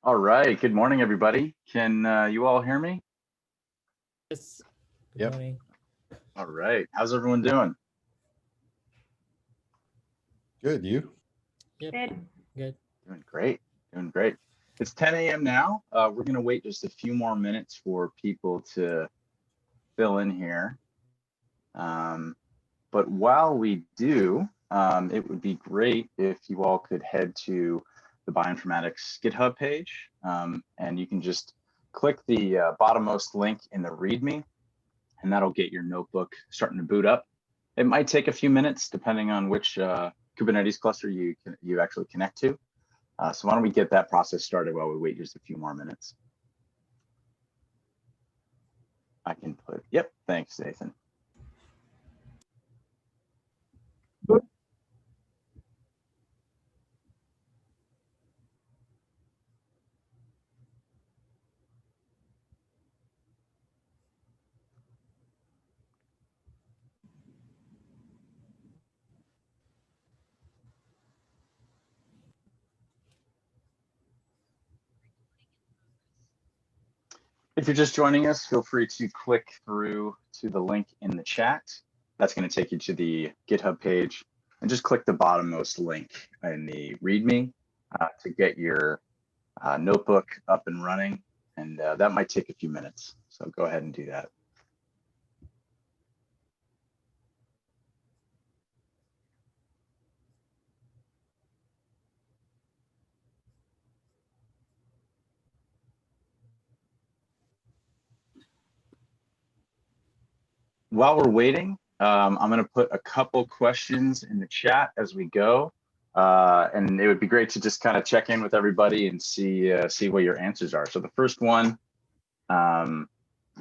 All right. Good morning, everybody. Can you all hear me? Yes. Good Yep. morning. All right. How's everyone doing? Good, you? Yep. Good. Good. Doing great. Doing great. It's 10 a.m. now. We're going to wait just a few more minutes for people to fill in here. But while we do, it would be great if you all could head to the Bioinformatics GitHub page, and you can just click the bottommost link in the README, and that'll get your notebook starting to boot up. It might take a few minutes depending on which Kubernetes cluster you actually connect to. So why don't we get that process started while we wait just a few more minutes. I can put, yep, thanks, Nathan. If you're just joining us, feel free to click through to the link in the chat. That's going to take you to the GitHub page, and just click the bottommost link in the README to get your notebook up and running. And that might take a few minutes. So go ahead and do that. While we're waiting, I'm going to put a couple questions in the chat as we go. And it would be great to just kind of check in with everybody and see what your answers are. So the first one,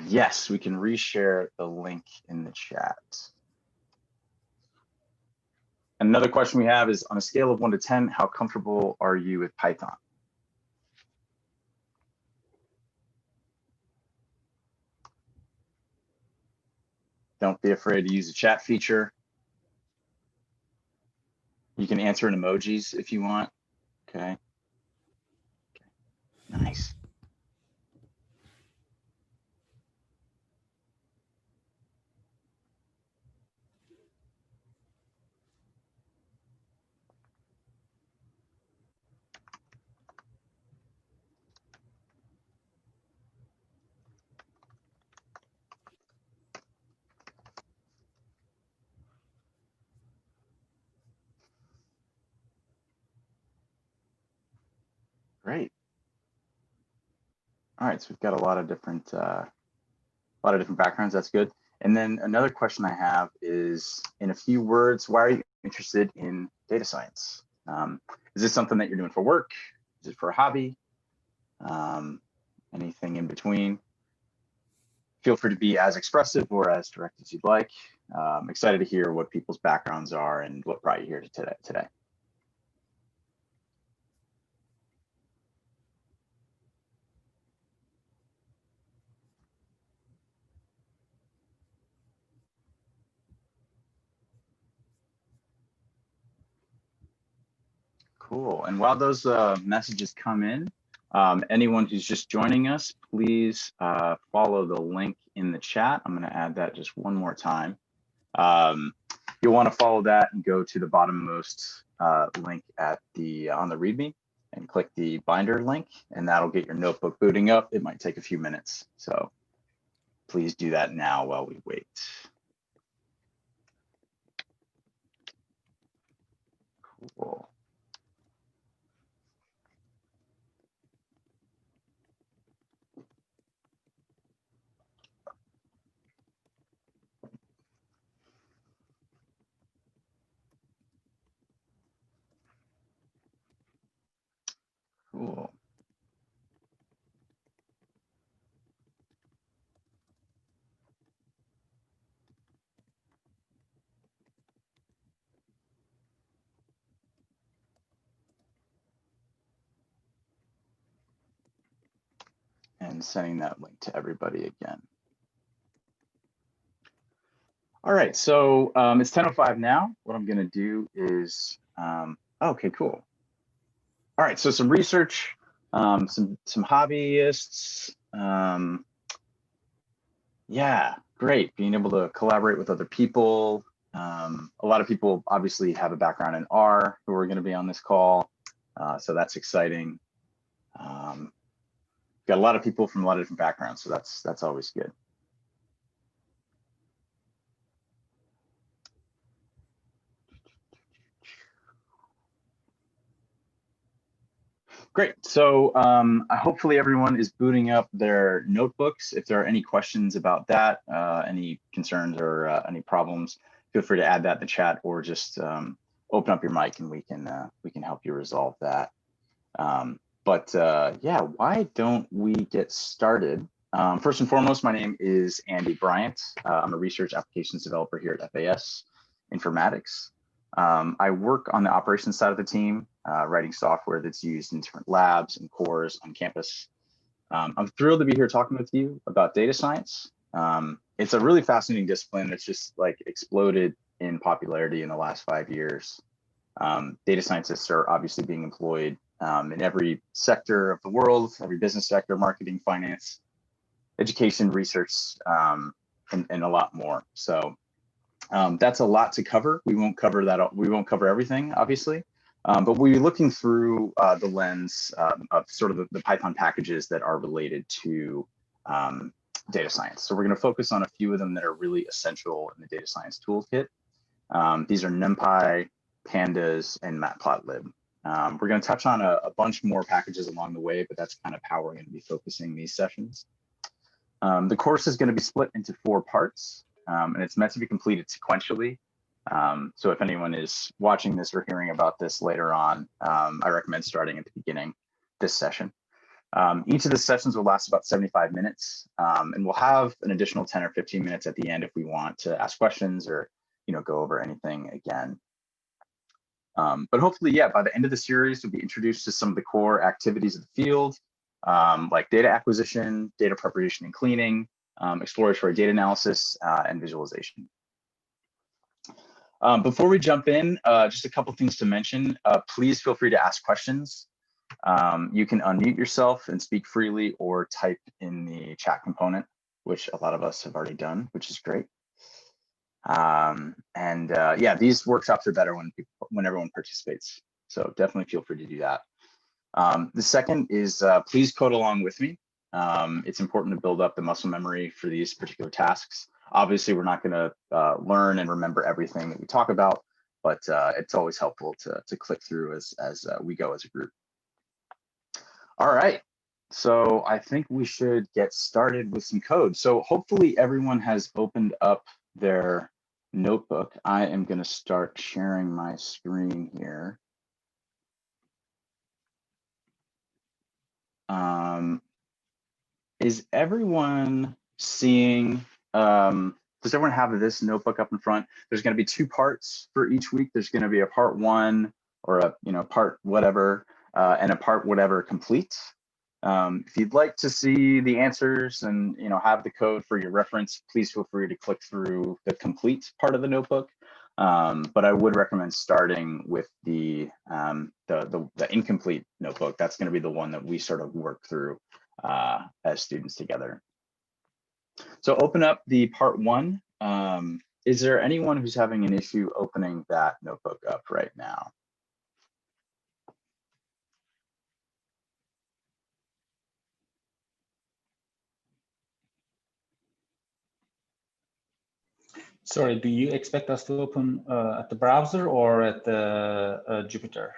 yes, we can reshare the link in the chat. Another question we have is, on a scale of 1 to 10, how comfortable are you with Python? Don't be afraid to use the chat feature. You can answer in emojis if you want. Okay. Nice. Great. All right, so we've got a lot of different backgrounds. That's good. And then another question I have is, in a few words, why are you interested in data science? Is this something that you're doing for work? Is it for a hobby? Anything in between? Feel free to be as expressive or as direct as you'd like. I'm excited to hear what people's backgrounds are and what brought you here today. Cool. And while those messages come in, anyone who's just joining us, please follow the link in the chat. I'm going to add that just one more time. You'll want to follow that and go to the bottommost link at on the README and click the binder link, and that'll get your notebook booting up. It might take a few minutes, so please do that now while we wait. Cool. Cool. And sending that link to everybody again. All right, so it's 10:05 now. What I'm gonna do is, okay, cool. All right, so some research some hobbyists. Yeah, great. Being able to collaborate with other people. A lot of people obviously have a background in R who are going to be on this call. So that's exciting. Got a lot of people from a lot of different backgrounds, so that's always good. Great. So hopefully everyone is booting up their notebooks. If there are any questions about that, any concerns or any problems, feel free to add that in the chat or just open up your mic and we can help you resolve that. Yeah, why don't we get started? First and foremost, my name is Andy Bryant. I'm a research applications developer here at FAS Informatics. I work on the operations side of the team, writing software that's used in different labs and cores on campus. I'm thrilled to be here talking with you about data science. It's a really fascinating discipline that's just like exploded in popularity in the last 5 years. Data scientists are obviously being employed in every sector of the world, every business sector, marketing, finance, education, research, and a lot more. So that's a lot to cover. We won't cover that. We won't cover everything, obviously, but we're looking through the lens of sort of the Python packages that are related to data science. So we're going to focus on a few of them that are really essential in the data science toolkit. These are Numpy, Pandas, and Matplotlib. We're going to touch on a bunch more packages along the way, but that's kind of how we're going to be focusing these sessions. The course is going to be split into 4 parts, and it's meant to be completed sequentially. So if anyone is watching this or hearing about this later on, I recommend starting at the beginning this session. Each of the sessions will last about 75 minutes, and we'll have an additional 10 or 15 minutes at the end if we want to ask questions or go over anything again. But hopefully, yeah, by the end of the series, we'll be introduced to some of the core activities of the field, like data acquisition, data preparation and cleaning, exploratory data analysis, and visualization. Before we jump in, just a couple things to mention. Please feel free to ask questions. You can unmute yourself and speak freely or type in the chat component, which a lot of us have already done, which is great. Yeah, these workshops are better when everyone participates. So definitely feel free to do that. The second is please code along with me. It's important to build up the muscle memory for these particular tasks. Obviously, we're not going to learn and remember everything that we talk about, but it's always helpful to click through as we go as a group. All right, so I think we should get started with some code. So hopefully everyone has opened up their notebook. I am going to start sharing my screen here. Is everyone seeing, does everyone have this notebook up in front? There's going to be 2 parts for each week. There's going to be a part 1 or a part whatever and a part whatever complete. If you'd like to see the answers and have the code for your reference, please feel free to click through the complete part of the notebook. But I would recommend starting with the incomplete notebook. That's going to be the one that we sort of work through as students together. So open up the part 1. Is there anyone who's having an issue opening that notebook up right now? Sorry, do you expect us to open at the browser or at the Jupyter?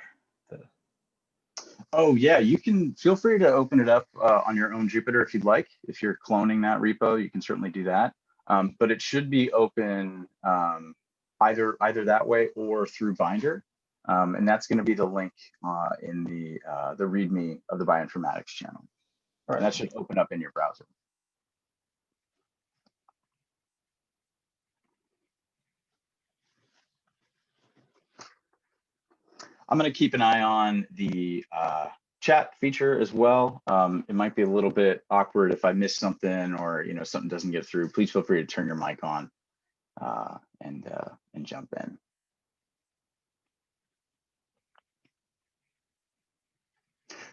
Oh yeah, you can feel free to open it up on your own Jupyter if you'd like. If you're cloning that repo, you can certainly do that. But it should be open either that way or through Binder. And that's going to be the link in the README of the Bioinformatics channel. Right. And that should open up in your browser. I'm going to keep an eye on the chat feature as well. It might be a little bit awkward if I miss something or something doesn't get through. Please feel free to turn your mic on and jump in.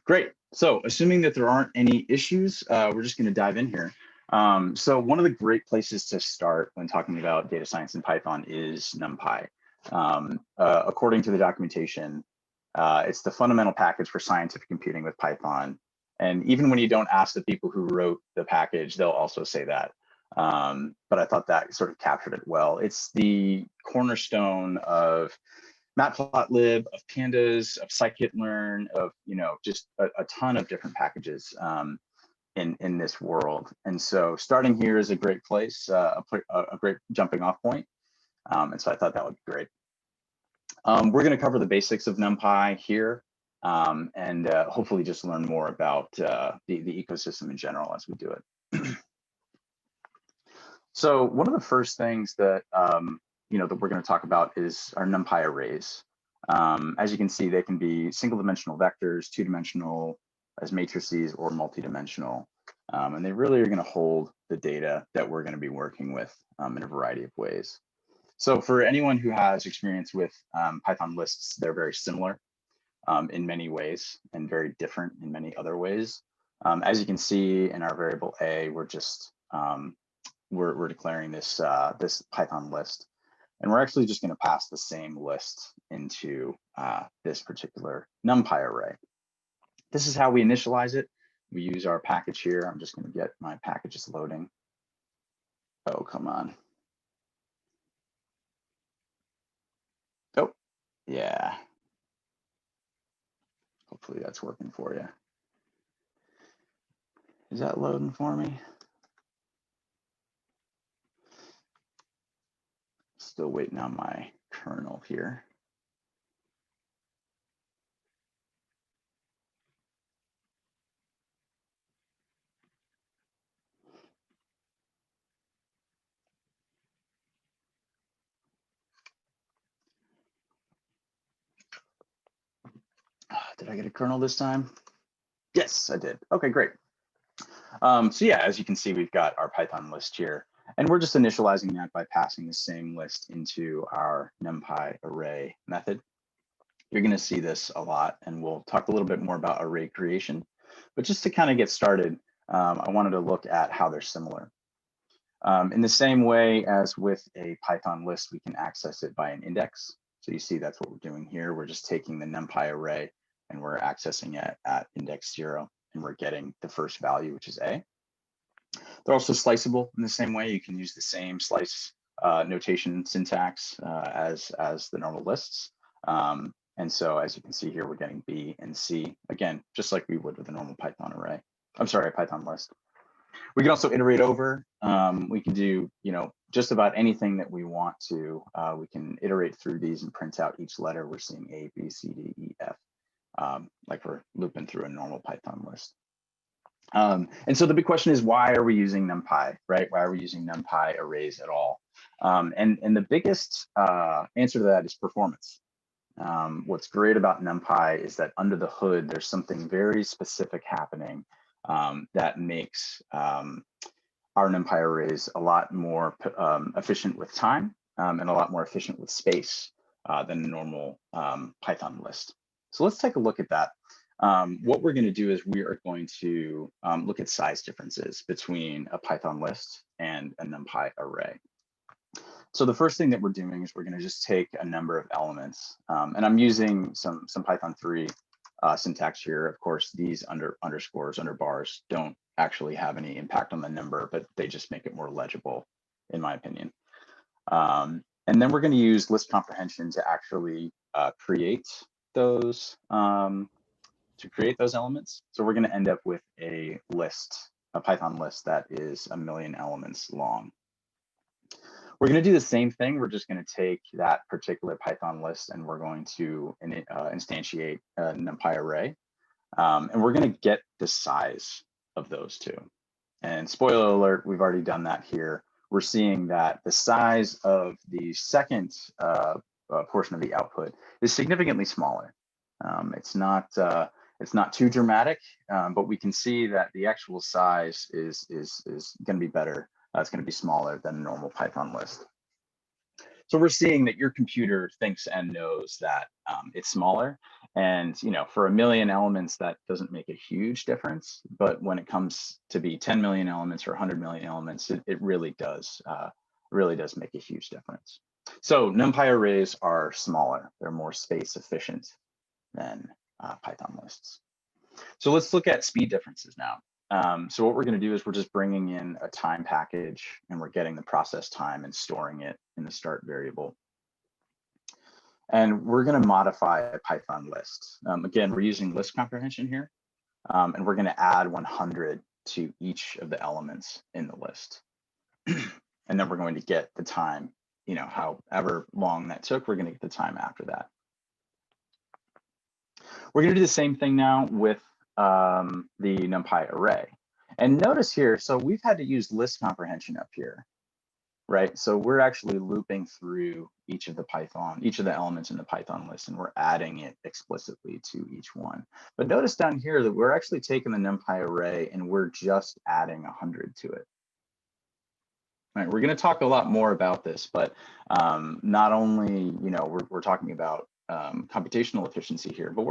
Great. So assuming that there aren't any issues, we're just going to dive in here. So one of the great places to start when talking about data science in Python is NumPy. According to the documentation, it's the fundamental package for scientific computing with Python. And even when you don't ask the people who wrote the package, they'll also say that. But I thought that sort of captured it well. It's the cornerstone of Matplotlib, of Pandas, of scikit-learn, of just a ton of different packages in this world. And so starting here is a great place, a great jumping off point. And so I thought that would be great. We're going to cover the basics of NumPy here, and hopefully just learn more about the ecosystem in general as we do it. So one of the first things that that we're going to talk about is our NumPy arrays. As you can see, they can be single-dimensional vectors, two-dimensional as matrices, or multi-dimensional. And they really are going to hold the data that we're going to be working with in a variety of ways. So for anyone who has experience with Python lists, they're very similar in many ways and very different in many other ways. As you can see in our variable a, we're just we're declaring this this Python list, and we're actually just going to pass the same list into this particular NumPy array. This is how we initialize it. We use our package here. I'm just going to get my packages loading. Oh, come on. Oh, yeah. Hopefully that's working for you. Is that loading for me? Still waiting on my kernel here. Did I get a kernel this time? Yes, I did. Okay, great. So yeah, as you can see, we've got our Python list here, and we're just initializing that by passing the same list into our NumPy array method. You're going to see this a lot, and we'll talk a little bit more about array creation. But just to kind of get started, I wanted to look at how they're similar. In the same way as with a Python list, we can access it by an index. So you see that's what we're doing here. We're just taking the NumPy array and we're accessing it at index 0, and we're getting the first value, which is A. They're also sliceable in the same way. You can use the same slice notation syntax as the normal lists. And so as you can see here, we're getting B and C, again, just like we would with a normal Python array. I'm sorry, a Python list. We can also iterate over. We can do, just about anything that we want to. We can iterate through these and print out each letter. We're seeing A, B, C, D, E, F, like we're looping through a normal Python list. And so the big question is, why are we using NumPy, right? Why are we using NumPy arrays at all? And the biggest answer to that is performance. What's great about NumPy is that under the hood, there's something very specific happening that makes our NumPy arrays a lot more efficient with time and a lot more efficient with space than a normal Python list. So let's take a look at that. What we're going to do is we are going to look at size differences between a Python list and a NumPy array. So the first thing that we're doing is we're going to just take a number of elements, and I'm using some Python 3 syntax here. Of course, these underscores, under bars don't actually have any impact on the number, but they just make it more legible, in my opinion. And then we're going to use list comprehension to actually create those elements. So we're going to end up with a list, a Python list that is 1 million elements long. We're going to do the same thing. We're just going to take that particular Python list and we're going to instantiate a NumPy array. And we're going to get the size of those two. And spoiler alert, we've already done that here. We're seeing that the size of the second portion of the output is significantly smaller. It's not too dramatic, but we can see that the actual size is going to be better. It's going to be smaller than a normal Python list. So we're seeing that your computer thinks and knows that it's smaller. And for 1 million elements, that doesn't make a huge difference. But when it comes to be 10 million elements or 100 million elements, it really does make a huge difference. So NumPy arrays are smaller. They're more space efficient than Python lists. So let's look at speed differences now. So what we're going to do is we're just bringing in a time package, and we're getting the process time and storing it in the start variable. And we're going to modify a Python list. Again, we're using list comprehension here, and we're going to add 100 to each of the elements in the list. And then we're going to get the time, however long that took, we're going to get the time after that. We're going to do the same thing now with the NumPy array. And notice here, so we've had to use list comprehension up here, right? So we're actually looping through each of the elements in the Python list, and we're adding it explicitly to each one. But notice down here that we're actually taking the NumPy array and we're just adding 100 to it. Right, we're going to talk a lot more about this, but not only, we're talking about computational efficiency here, but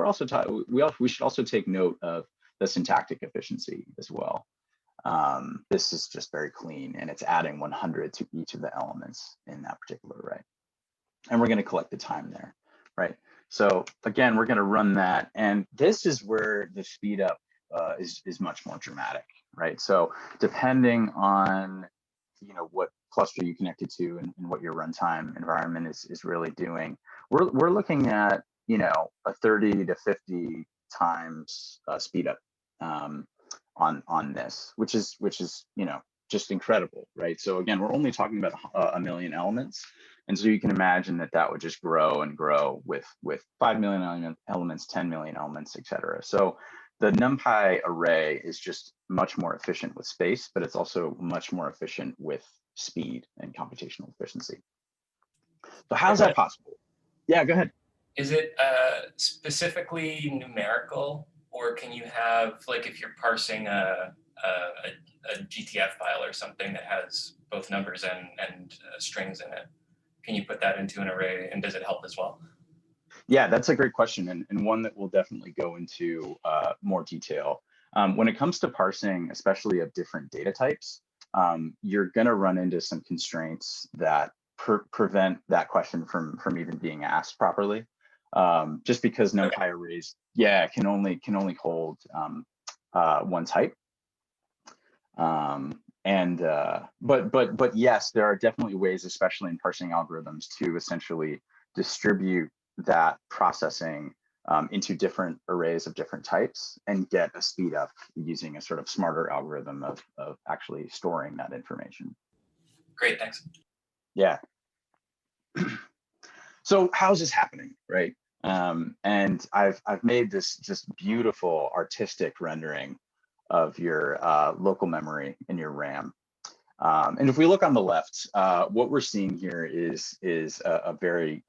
we should also take note of the syntactic efficiency as well. This is just very clean, and it's adding 100 to each of the elements in that particular array. And we're going to collect the time there, right? So again, we're going to run that, and this is where the speed up is much more dramatic, right? So depending on what cluster you connected to and what your runtime environment is really doing, we're looking at a 30 to 50 times speed up on this, which is just incredible, right? So again, we're only talking about 1 million elements, and so you can imagine that would just grow and grow with 5 million elements, 10 million elements, etc. So the NumPy array is just much more efficient with space, but it's also much more efficient with speed and computational efficiency. So how's that possible? Yeah, go ahead. Is it specifically numerical, or can you have, like, if you're parsing a GTF file or something that has both numbers and strings in it, can you put that into an array, and does it help as well? Yeah, that's a great question, and one that we'll definitely go into more detail. When it comes to parsing, especially of different data types, you're going to run into some constraints that prevent that question from even being asked properly. Just because NumPy arrays, can only hold one type. But yes, there are definitely ways, especially in parsing algorithms, to essentially distribute that processing into different arrays of different types and get a speed up using a sort of smarter algorithm of actually storing that information. Great, thanks. Yeah. So how's this happening, right? And I've made this just beautiful artistic rendering of your local memory in your RAM. And if we look on the left, what we're seeing here is a very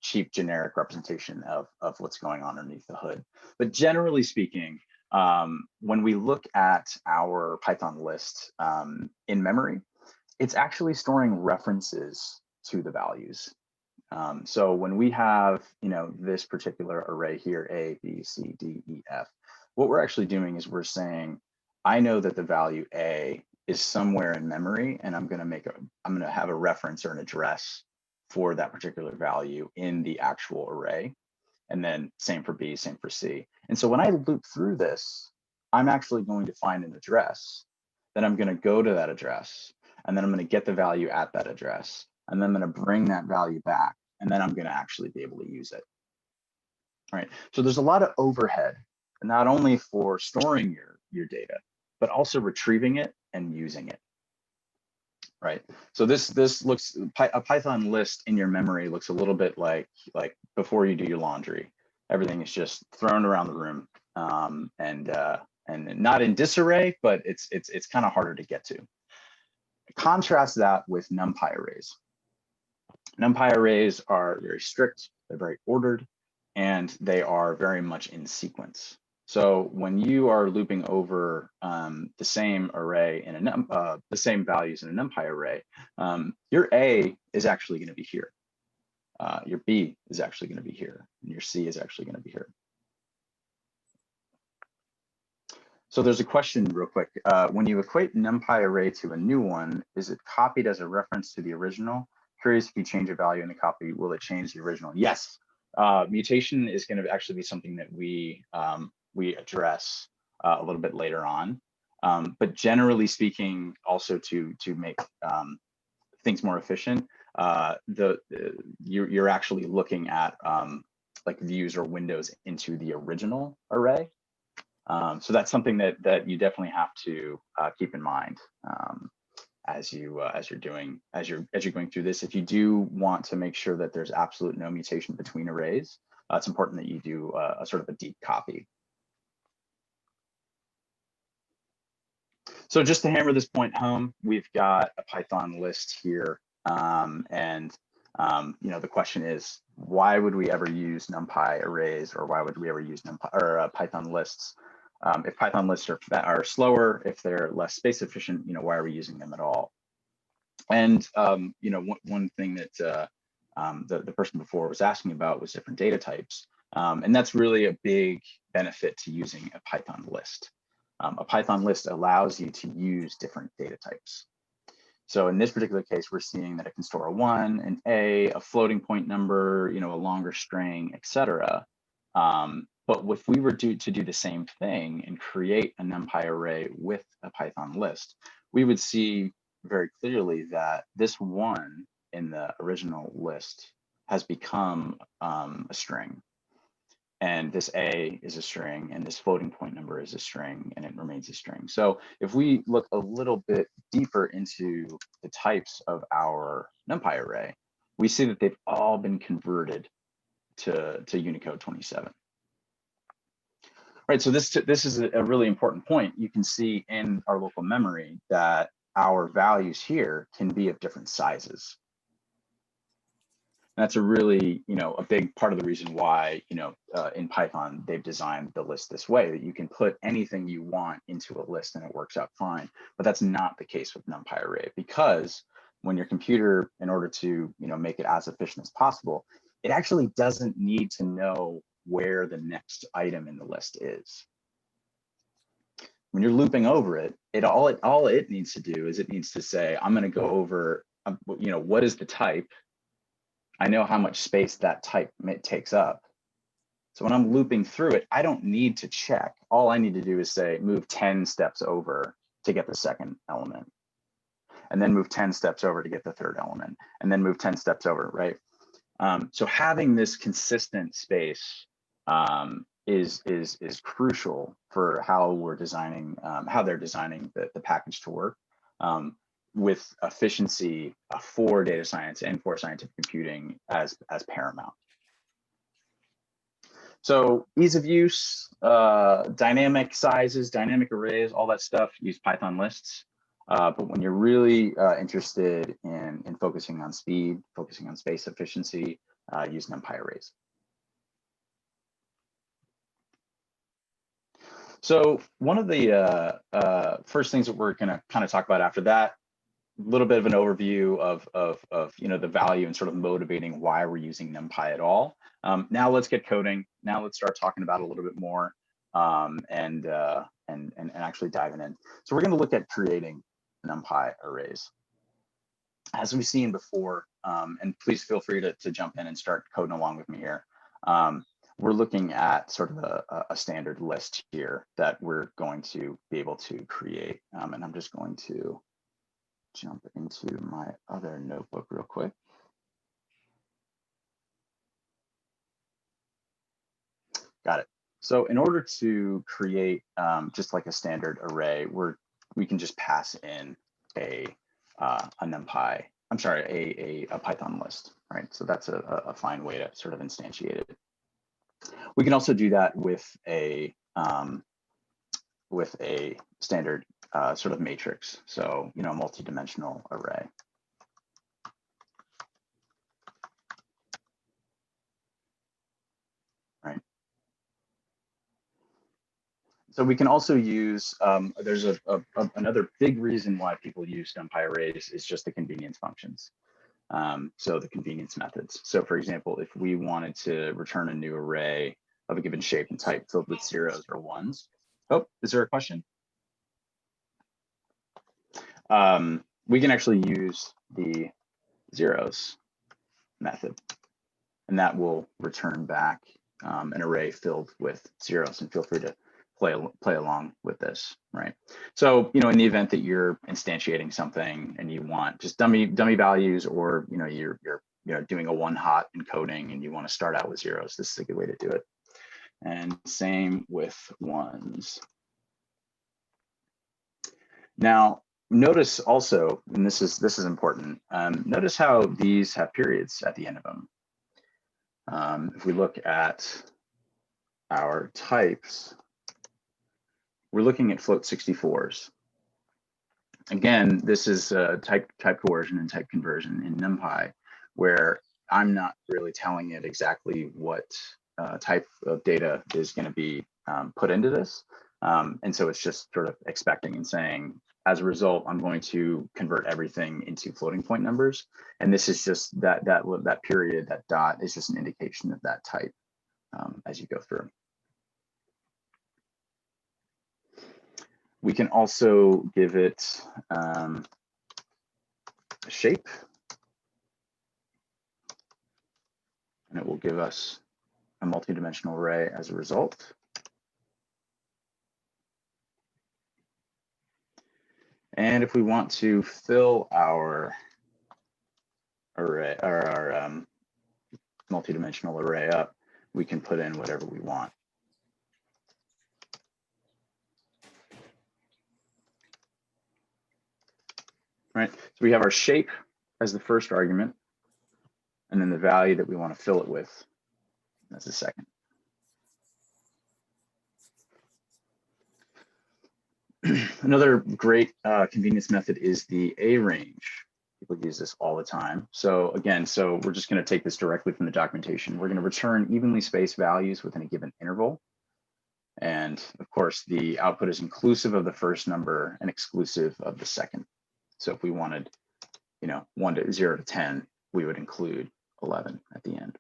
cheap generic representation of what's going on underneath the hood. But generally speaking, when we look at our Python list in memory, it's actually storing references to the values. So when we have this particular array here, A, B, C, D, E, F, what we're actually doing is we're saying, I know that the value A is somewhere in memory, and I'm going to have a reference or an address for that particular value in the actual array. And then same for B, same for C. And so when I loop through this, I'm actually going to find an address. Then I'm going to go to that address, and then I'm going to get the value at that address, and then I'm going to bring that value back, and then I'm going to actually be able to use it. All right. So there's a lot of overhead, not only for storing your data, but also retrieving it and using it. Right. So this looks, a Python list in your memory looks a little bit like before you do your laundry. Everything is just thrown around the room, and not in disarray, but it's kind of harder to get to. Contrast that with NumPy arrays. NumPy arrays are very strict, they're very ordered, and they are very much in sequence. So when you are looping over the same array in the same values in a NumPy array, your A is actually going to be here. your B is actually going to be here, and your C is actually going to be here. So there's a question real quick. When you equate NumPy array to a new one, is it copied as a reference to the original? Curious if you change a value in the copy, will it change the original? Yes, mutation is going to actually be something that we address a little bit later on. But generally speaking, also to make things more efficient, you're actually looking at like views or windows into the original array. So that's something that you definitely have to keep in mind as you're going through this. If you do want to make sure that there's absolute no mutation between arrays, it's important that you do a sort of a deep copy. So just to hammer this point home, we've got a Python list here, and you know, the question is, why would we ever use NumPy arrays, or why would we ever use Python lists? If Python lists are slower, if they're less space efficient, you know, why are we using them at all? And you know, one thing that the person before was asking about was different data types, and that's really a big benefit to using a Python list. A Python list allows you to use different data types. So in this particular case, we're seeing that it can store a 1, an A, a floating point number, you know, a longer string, etc. But if we were to do the same thing and create a NumPy array with a Python list, we would see very clearly that this 1 in the original list has become a string. And this A is a string, and this floating point number is a string, and it remains a string. So if we look a little bit deeper into the types of our NumPy array, we see that they've all been converted to Unicode 27. Right, so this is a really important point. You can see in our local memory that our values here can be of different sizes. That's a really, you know, a big part of the reason why, you know, in Python, they've designed the list this way, that you can put anything you want into a list and it works out fine. But that's not the case with NumPy array, because when your computer, in order to, you know, make it as efficient as possible, it actually doesn't need to know where the next item in the list is. When you're looping over it, all it needs to do is it needs to say, I'm going to go over, you know, what is the type? I know how much space that type takes up. So when I'm looping through it, I don't need to check. All I need to do is say, move 10 steps over to get the second element, and then move 10 steps over to get the third element, and then move 10 steps over, right? So having this consistent space is crucial for how we're designing, how they're designing the package to work. With efficiency for data science and for scientific computing as paramount. So ease of use, dynamic sizes, dynamic arrays, all that stuff, use Python lists. But when you're really interested in focusing on speed, focusing on space efficiency, use NumPy arrays. So one of the first things that we're gonna kind of talk about after that, a little bit of an overview of you know, the value and sort of motivating why we're using NumPy at all. Now let's get coding. Now let's start talking about it a little bit more and actually diving in. So we're going to look at creating NumPy arrays. As we've seen before, and please feel free to jump in and start coding along with me here. We're looking at sort of a standard list here that we're going to be able to create. And I'm just going to jump into my other notebook real quick. Got it. So in order to create just like a standard array, we can just pass in a NumPy, I'm sorry, a Python list, right? So that's a fine way to sort of instantiate it. We can also do that with a standard sort of matrix. So, you know, a multi-dimensional array. Right. So we can also use, there's another big reason why people use NumPy arrays is just the convenience functions. So the convenience methods. So for example, if we wanted to return a new array of a given shape and type filled with zeros or ones. Oh, is there a question? We can actually use the zeros method, and that will return back an array filled with zeros. And feel free to play along with this, right? So, in the event that you're instantiating something and you want just dummy values, or you're doing a one-hot encoding and you want to start out with zeros, this is a good way to do it. And same with ones. Now, notice also, and this is important. Notice how these have periods at the end of them. If we look at our types, we're looking at float 64s. Again, this is type coercion and type conversion in NumPy, where I'm not really telling it exactly what type of data is going to be put into this. And so it's just sort of expecting and saying, as a result, I'm going to convert everything into floating point numbers. And this is just that period, that dot is just an indication of that type as you go through. We can also give it a shape, and it will give us a multi-dimensional array as a result. And if we want to fill our array, or our multi-dimensional array up, we can put in whatever we want. Right, so we have our shape as the first argument, and then the value that we want to fill it with as the second. Another great convenience method is the A range. People use this all the time. So again, we're just going to take this directly from the documentation. We're going to return evenly spaced values within a given interval. And of course, the output is inclusive of the first number and exclusive of the second. So if we wanted, 0 to 10, we would include 11 at the end.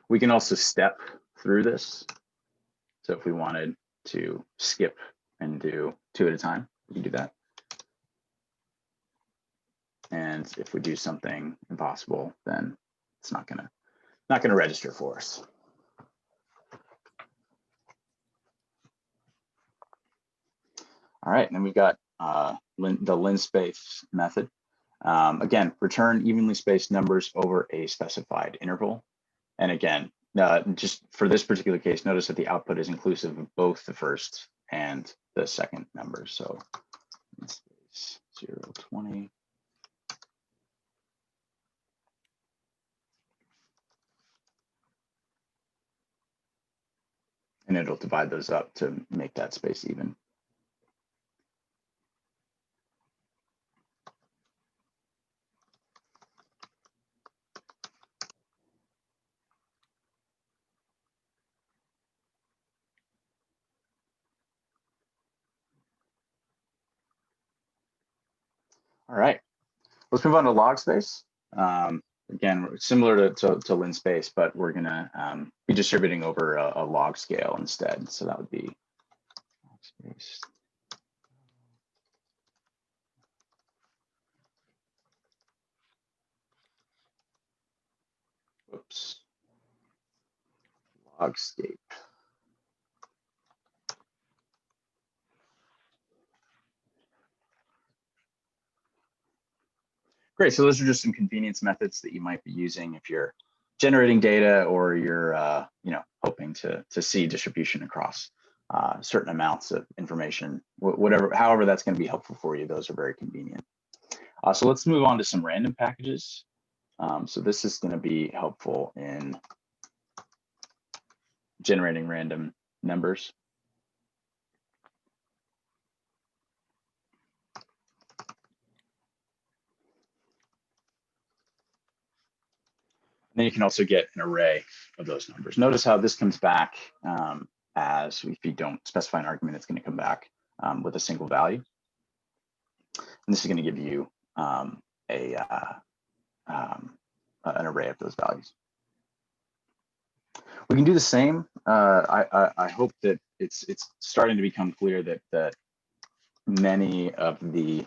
We can also step through this. So if we wanted to skip and do 2 at a time, we can do that. And if we do something impossible, then it's not gonna register for us. All right, and then we've got the Linspace method. Again, return evenly spaced numbers over a specified interval. And again, just for this particular case, notice that the output is inclusive of both the first and the second numbers. So Linspace 0, 20. And it'll divide those up to make that space even. All right, let's move on to log space. Again, similar to Linspace, but we're gonna be distributing over a log scale instead. So that would be log space. Whoops. Logscape. Great, so those are just some convenience methods that you might be using if you're generating data, or you're hoping to see distribution across certain amounts of information. However that's going to be helpful for you, those are very convenient. So let's move on to some random packages. So this is going to be helpful in generating random numbers. Then you can also get an array of those numbers. Notice how this comes back as if you don't specify an argument, it's going to come back with a single value. And this is going to give you an array of those values. We can do the same. I hope that it's starting to become clear that many of the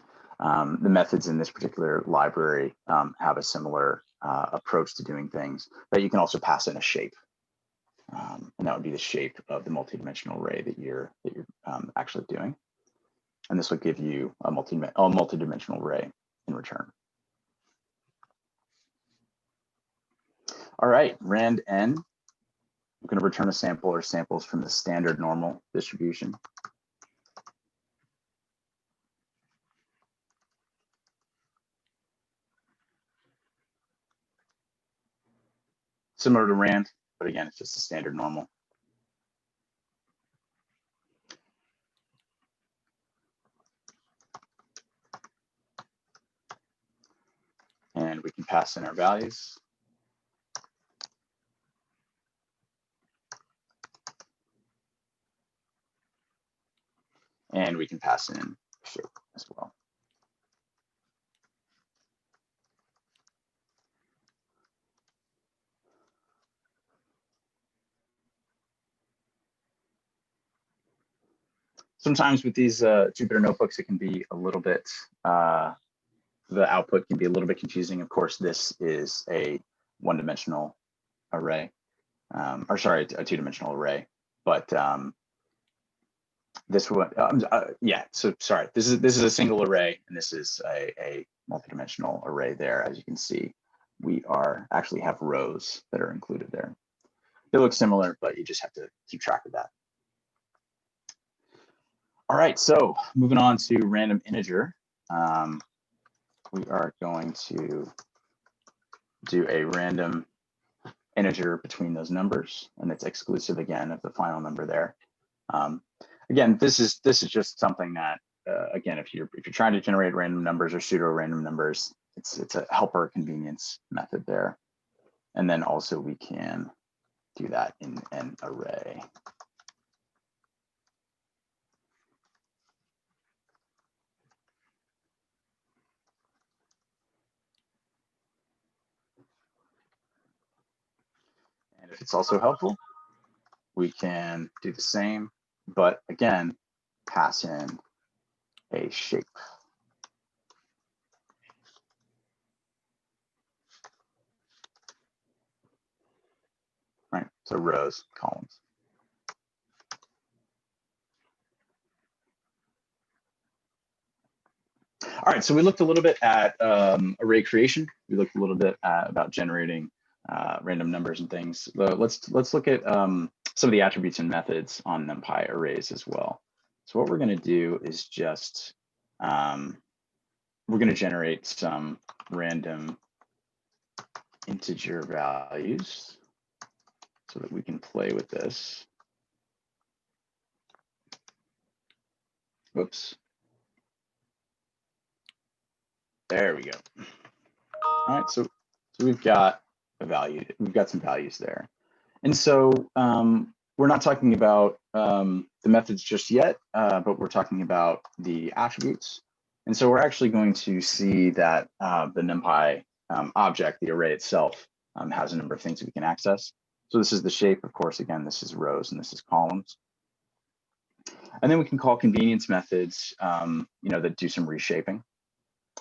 methods in this particular library have a similar approach to doing things, but you can also pass in a shape. And that would be the shape of the multidimensional array that you're actually doing. And this will give you a multidimensional array in return. All right, rand n. I'm going to return a sample or samples from the standard normal distribution. Similar to rand, but again, it's just a standard normal. And we can pass in our values. And we can pass in shape as well. Sometimes with these Jupyter notebooks, it can be a little bit, the output can be a little bit confusing. Of course, this is a one-dimensional array, or sorry, a two-dimensional array, but this one, yeah, so sorry, this is a single array, and this is a multidimensional array there. As you can see, we actually have rows that are included there. They look similar, but you just have to keep track of that. All right, so moving on to random integer. We are going to do a random integer between those numbers, and it's exclusive again of the final number there. Again, this is just something that again, if you're trying to generate random numbers or pseudo random numbers, it's a helper convenience method there. And then also we can do that in an array. And if it's also helpful, we can do the same, but again, pass in a shape. Right, so rows, columns. All right, so we looked a little bit at array creation. We looked a little bit about generating random numbers and things. Let's look at some of the attributes and methods on Numpy arrays as well. So what we're going to do is just we're going to generate some random integer values so that we can play with this. Whoops. There we go. All right, so we've got a value. We've got some values there, and so we're not talking about the methods just yet, but we're talking about the attributes. And so we're actually going to see that the NumPy object, the array itself, has a number of things that we can access. So this is the shape, of course. Again, this is rows and this is columns. And then we can call convenience methods, that do some reshaping.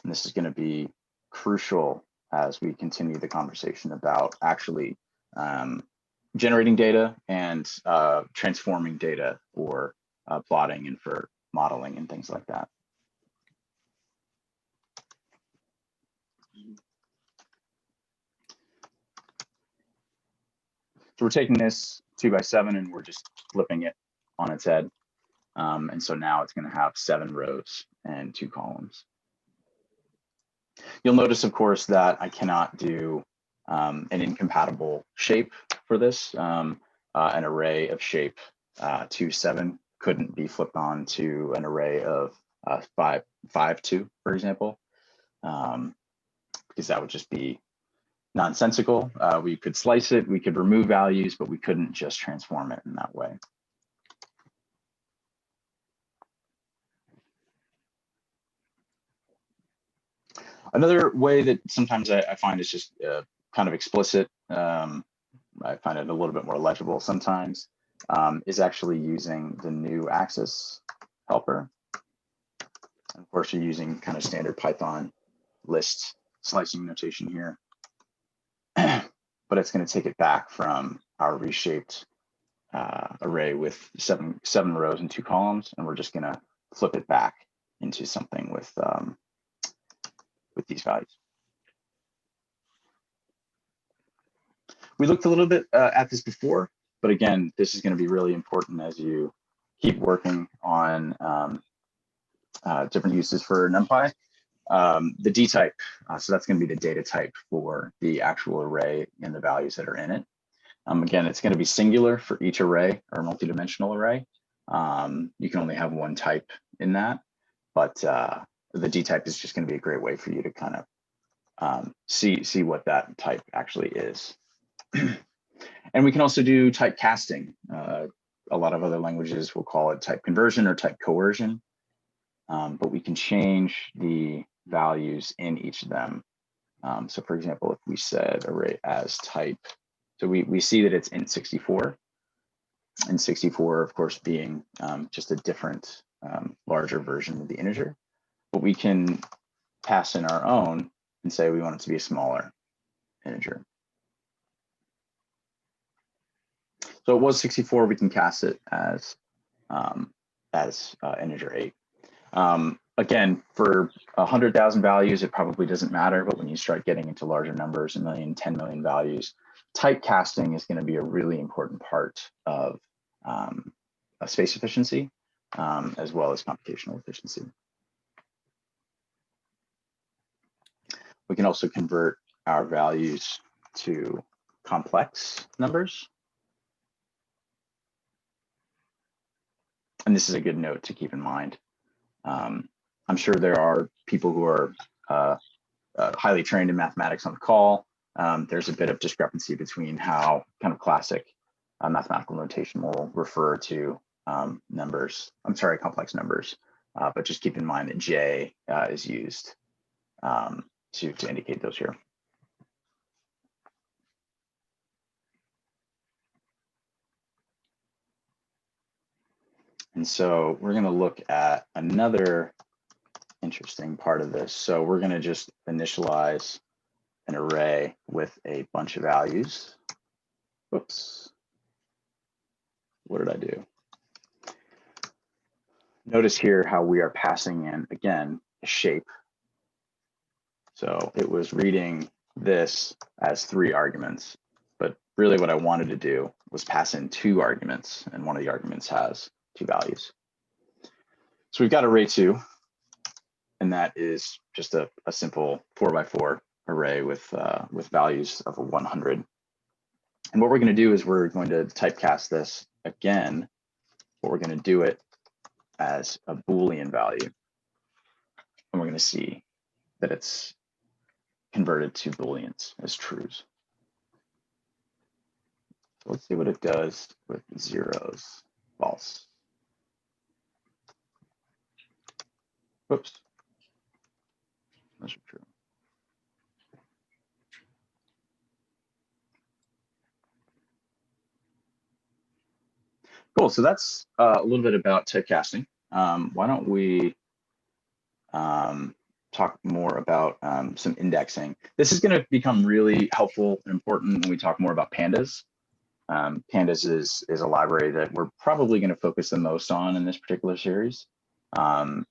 And this is going to be crucial as we continue the conversation about actually generating data and transforming data for plotting and for modeling and things like that. So we're taking this 2x7 and we're just flipping it on its head. And so now it's going to have 7 rows and 2 columns. You'll notice, of course, that I cannot do an incompatible shape for this. An array of shape 2, 7 couldn't be flipped on to an array of 5, 2, for example, because that would just be nonsensical. We could slice it, we could remove values, but we couldn't just transform it in that way. Another way that sometimes I find is just kind of explicit. I find it a little bit more legible sometimes, is actually using the new access helper. Of course, you're using kind of standard Python list slicing notation here, but it's going to take it back from our reshaped array with seven rows and 2 columns, and we're just going to flip it back into something with these values. We looked a little bit at this before, but again, this is going to be really important as you keep working on different uses for NumPy. The D type, so that's going to be the data type for the actual array and the values that are in it. Again, it's going to be singular for each array or multidimensional array. You can only have one type in that, but the D type is just going to be a great way for you to kind of see what that type actually is. And we can also do type casting. A lot of other languages will call it type conversion or type coercion, but we can change the values in each of them. So for example, if we said array as type, so we see that it's int 64, and 64, of course, being just a different, larger version of the integer. But we can pass in our own and say we want it to be a smaller integer. So it was 64. We can cast it as integer 8. Again, for 100,000 values, it probably doesn't matter. But when you start getting into larger numbers, 1 million, 10 million values, type casting is going to be a really important part of space efficiency, as well as computational efficiency. We can also convert our values to complex numbers. And this is a good note to keep in mind. I'm sure there are people who are highly trained in mathematics on the call. There's a bit of discrepancy between how kind of classic mathematical notation will refer to complex numbers. But just keep in mind that J is used to indicate those here. And so we're going to look at another interesting part of this. So we're going to just initialize an array with a bunch of values. Whoops. What did I do? Notice here how we are passing in, again, a shape. So it was reading this as 3 arguments, but really what I wanted to do was pass in 2 arguments, and one of the arguments has 2 values. So we've got array 2, and that is just a simple 4x4 array with values of 100. And what we're going to do is we're going to typecast this again, but we're going to do it as a Boolean value. And we're going to see that it's converted to Booleans as trues. So let's see what it does with zeros, false. Whoops. Those are true. Cool. So that's a little bit about typecasting. Why don't we talk more about some indexing? This is going to become really helpful and important when we talk more about Pandas. Pandas is a library that we're probably going to focus the most on in this particular series.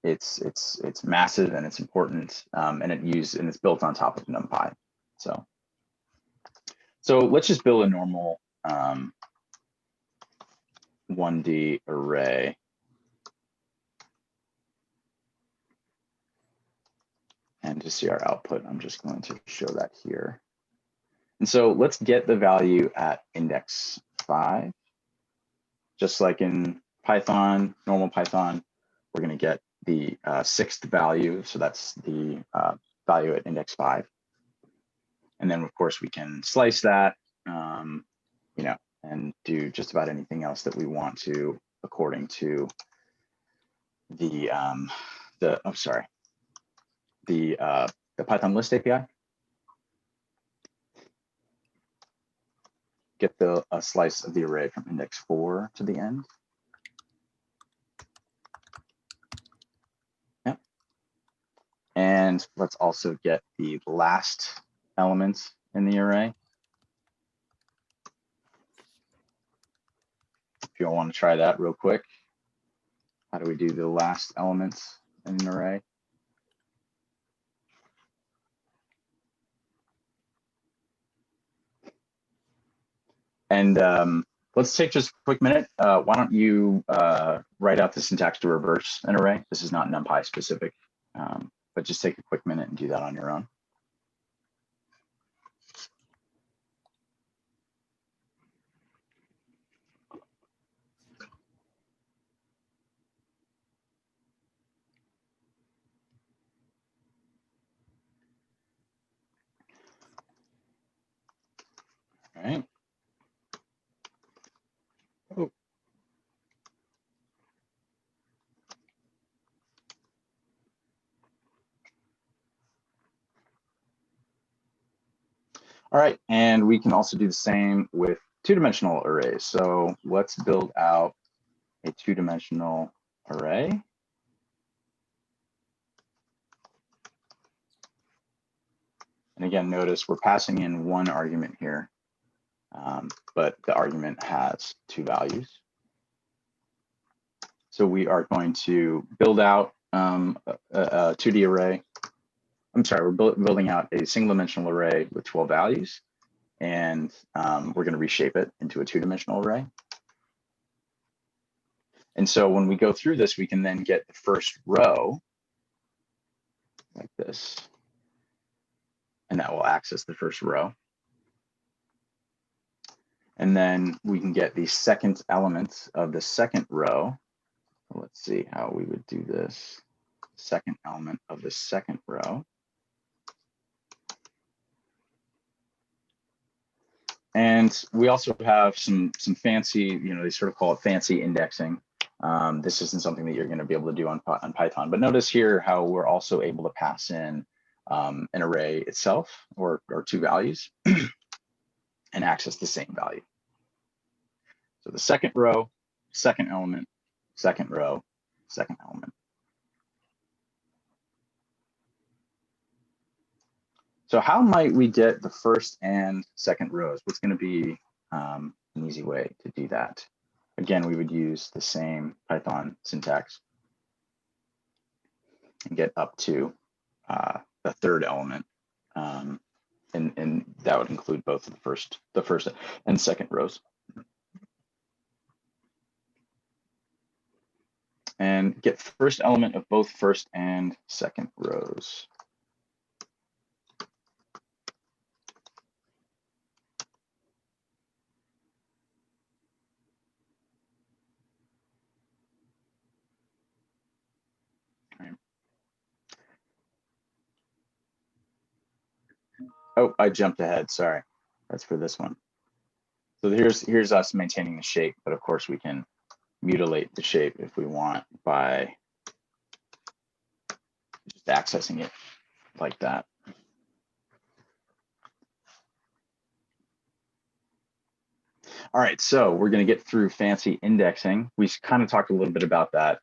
It's massive and it's important, and it's built on top of NumPy. So let's just build a normal 1D array. And to see our output, I'm just going to show that here. And so let's get the value at index 5. Just like in Python, normal Python, we're going to get the 6th value. So that's the value at index 5. And then, of course, we can slice that, and do just about anything else that we want to according to the the Python list API. Get a slice of the array from index 4 to the end. Yep. And let's also get the last element in the array. If you all want to try that real quick, how do we do the last element in an array? And let's take just a quick minute. Why don't you write out the syntax to reverse an array? This is not NumPy specific, but just take a quick minute and do that on your own. All right. Oh. All right, and we can also do the same with two-dimensional arrays. So let's build out a two-dimensional array. And again, notice we're passing in one argument here, but the argument has two values. So we are going to build out a 2D array. I'm sorry, we're building out a single-dimensional array with 12 values, and we're going to reshape it into a two-dimensional array. And so when we go through this, we can then get the first row like this, and that will access the first row. And then we can get the second element of the second row. Let's see how we would do this. Second element of the second row. And we also have some fancy, they sort of call it fancy indexing. This isn't something that you're going to be able to do on Python, but notice here how we're also able to pass in an array itself or two values and access the same value. So the second row, second element, second row, second element. So how might we get the first and second rows? What's going to be an easy way to do that? Again, we would use the same Python syntax and get up to the third element. And that would include both of the first and second rows. And get first element of both first and second rows. Oh, I jumped ahead, sorry. That's for this one. So here's us maintaining the shape, but of course we can mutilate the shape if we want by just accessing it like that. All right, so we're going to get through fancy indexing. We kind of talked a little bit about that.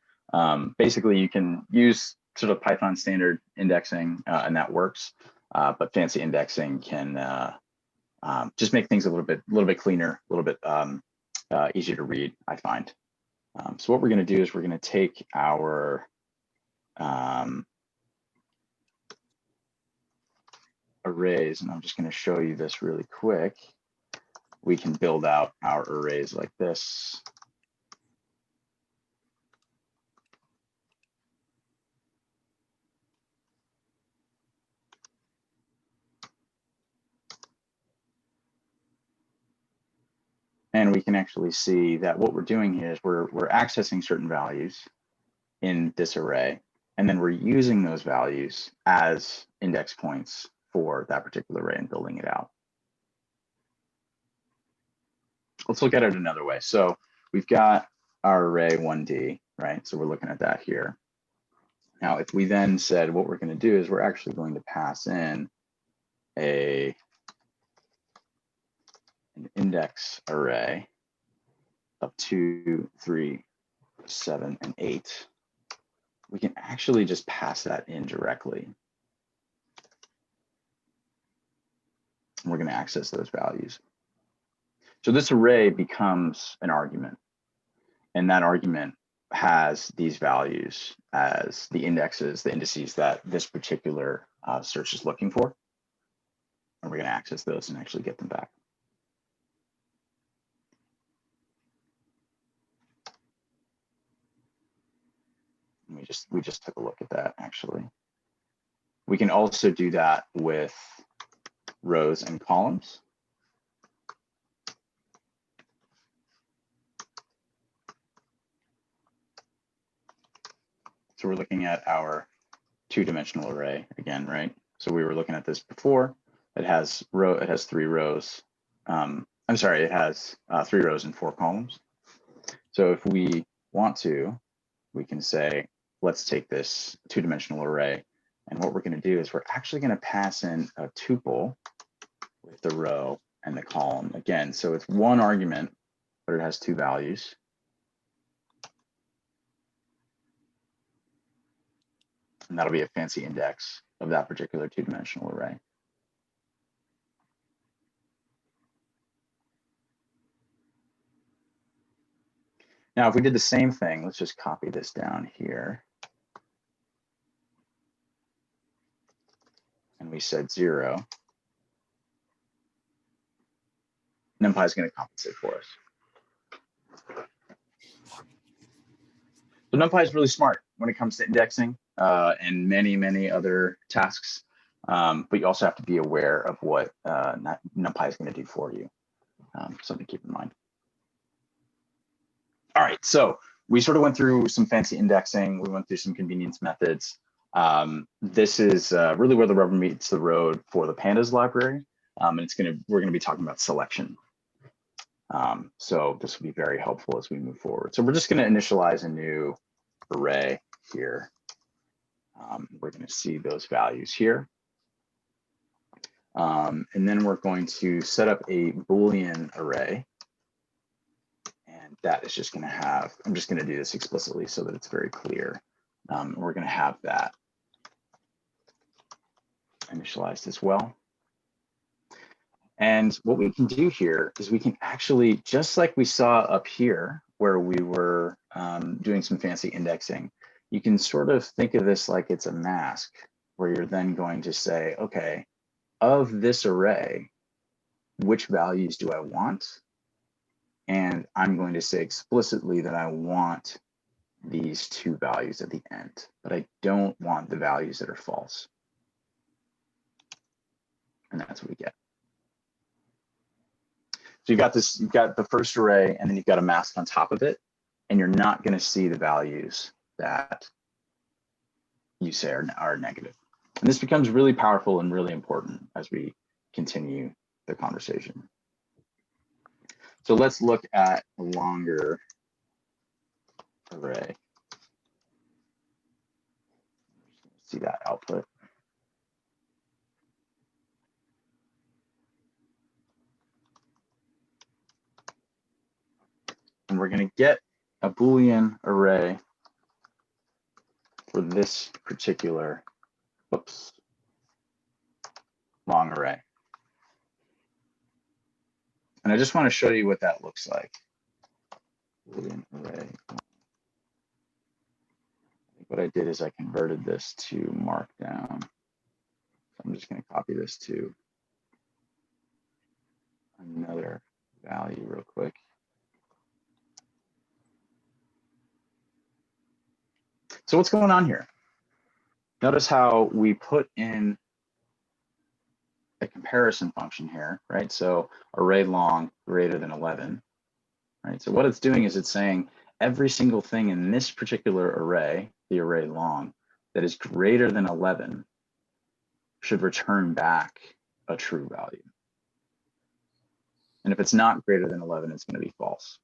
Basically, you can use sort of Python standard indexing, and that works. But fancy indexing can just make things a little bit cleaner, a little bit easier to read, I find. So what we're going to do is we're going to take our arrays, and I'm just going to show you this really quick. We can build out our arrays like this. And we can actually see that what we're doing here is we're accessing certain values in this array, and then we're using those values as index points for that particular array and building it out. Let's look at it another way. So we've got our array 1D, right? So we're looking at that here. Now, if we then said what we're going to do is we're actually going to pass in an index array of 2, 3, 7, and 8, we can actually just pass that in directly. And we're going to access those values. So this array becomes an argument, and that argument has these values as the indices that this particular search is looking for. And we're going to access those and actually get them back. And we just took a look at that actually. We can also do that with rows and columns. So we're looking at our two-dimensional array again, right? So we were looking at this before. It has 3 rows. I'm sorry, it has 3 rows and 4 columns. So if we want to, we can say, let's take this two-dimensional array, and what we're going to do is we're actually going to pass in a tuple with the row and the column again. So it's one argument, but it has 2 values. And that'll be a fancy index of that particular two-dimensional array. Now, if we did the same thing, let's just copy this down here. And we said 0. NumPy is going to compensate for us. So NumPy is really smart when it comes to indexing and many other tasks. But you also have to be aware of what NumPy is going to do for you. Something to keep in mind. All right, so we sort of went through some fancy indexing. We went through some convenience methods. This is really where the rubber meets the road for the Pandas library. And we're going to be talking about selection. So this will be very helpful as we move forward. So we're just going to initialize a new array here. We're going to see those values here. And then we're going to set up a Boolean array. And that is just going to have, I'm just going to do this explicitly so that it's very clear. We're going to have that initialized as well. And what we can do here is we can actually, just like we saw up here, where we were doing some fancy indexing, you can sort of think of this like it's a mask, where you're then going to say, okay, of this array, which values do I want? And I'm going to say explicitly that I want these 2 values at the end, but I don't want the values that are false. And that's what we get. So you've got the first array, and then you've got a mask on top of it, and you're not going to see the values that you say are negative. And this becomes really powerful and really important as we continue the conversation. So let's look at a longer array. See that output. And we're going to get a Boolean array for this particular, long array. And I just want to show you what that looks like. Boolean array. What I did is I converted this to Markdown. So I'm just going to copy this to another value real quick. So what's going on here? Notice how we put in a comparison function here, right? So array long greater than 11, right? So what it's doing is it's saying every single thing in this particular array, the array long, that is greater than 11 should return back a true value. And if it's not greater than 11, it's going to be false.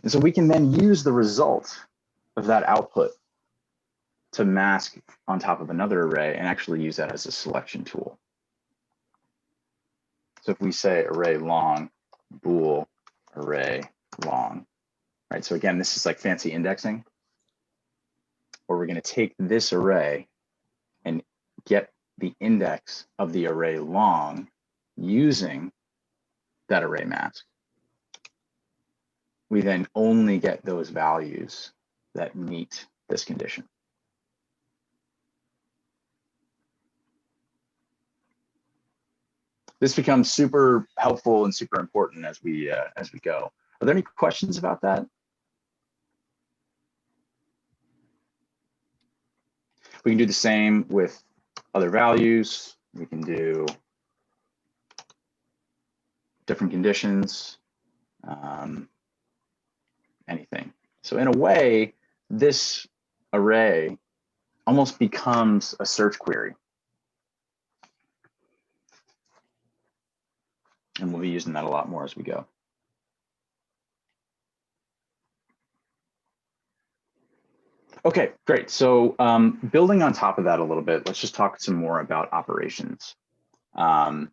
And so we can then use the result of that output to mask on top of another array and actually use that as a selection tool. So if we say array long, bool, array long, right? So again, this is like fancy indexing, where we're going to take this array and get the index of the array long using that array mask. We then only get those values that meet this condition. This becomes super helpful and super important as we go. Are there any questions about that? We can do the same with other values. We can do different conditions, anything. So in a way, this array almost becomes a search query. And we'll be using that a lot more as we go. Okay, great. So building on top of that a little bit, let's just talk some more about operations. And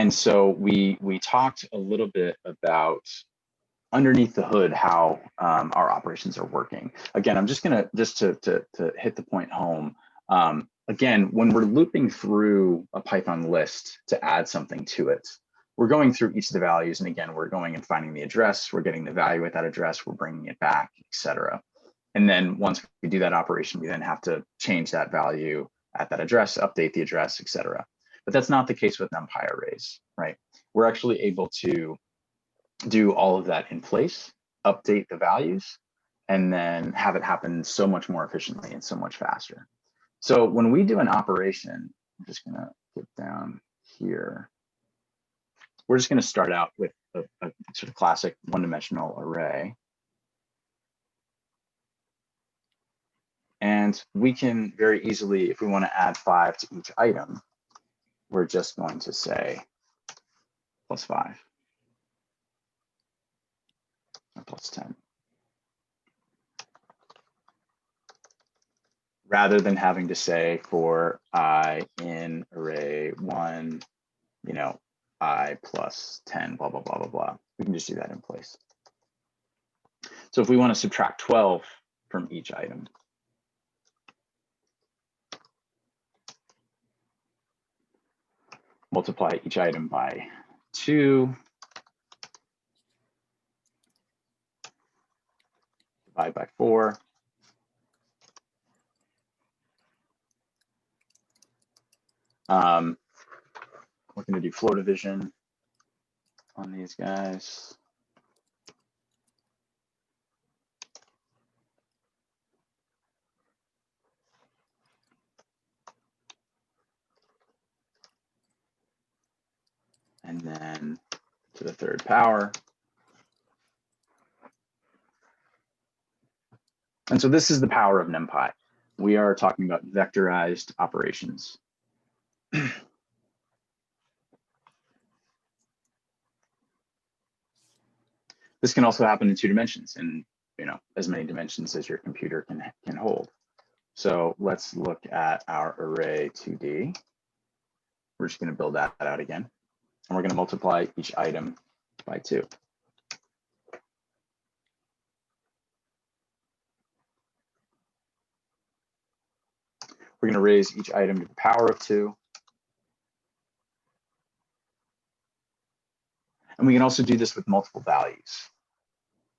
so we talked a little bit about underneath the hood how our operations are working. Again, I'm just gonna to hit the point home. Again, when we're looping through a Python list to add something to it, we're going through each of the values, and again, we're going and finding the address, we're getting the value at that address, we're bringing it back, etc. And then once we do that operation, we then have to change that value at that address, update the address, etc. But that's not the case with Numpy arrays, right? We're actually able to do all of that in place, update the values, and then have it happen so much more efficiently and so much faster. So when we do an operation, I'm just gonna get down here. We're just going to start out with a sort of classic one-dimensional array. And we can very easily, if we want to add 5 to each item, we're just going to say +5 or +10. Rather than having to say for I in array 1, you know, I +10, blah, blah, blah, blah, blah. We can just do that in place. So if we want to subtract 12 from each item, multiply each item by 2, divide by 4, we're going to do floor division on these guys. And then to the 3rd power. And so this is the power of NumPy. We are talking about vectorized operations. This can also happen in 2 dimensions, and as many dimensions as your computer can hold. So let's look at our array 2D. We're just going to build that out again, and we're going to multiply each item by 2. We're going to raise each item to the power of 2. And we can also do this with multiple values,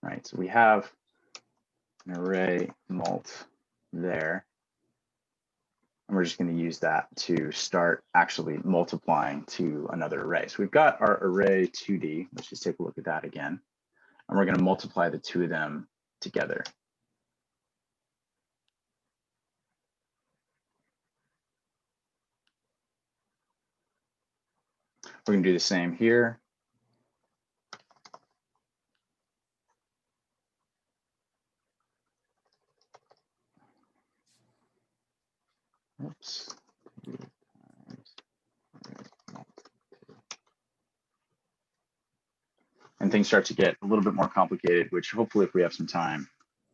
right? So we have an array mult there, and we're just going to use that to start actually multiplying to another array. So we've got our array 2D. Let's just take a look at that again. And we're going to multiply the 2 of them together. We're going to do the same here. Oops. And things start to get a little bit more complicated, which hopefully if we have some time,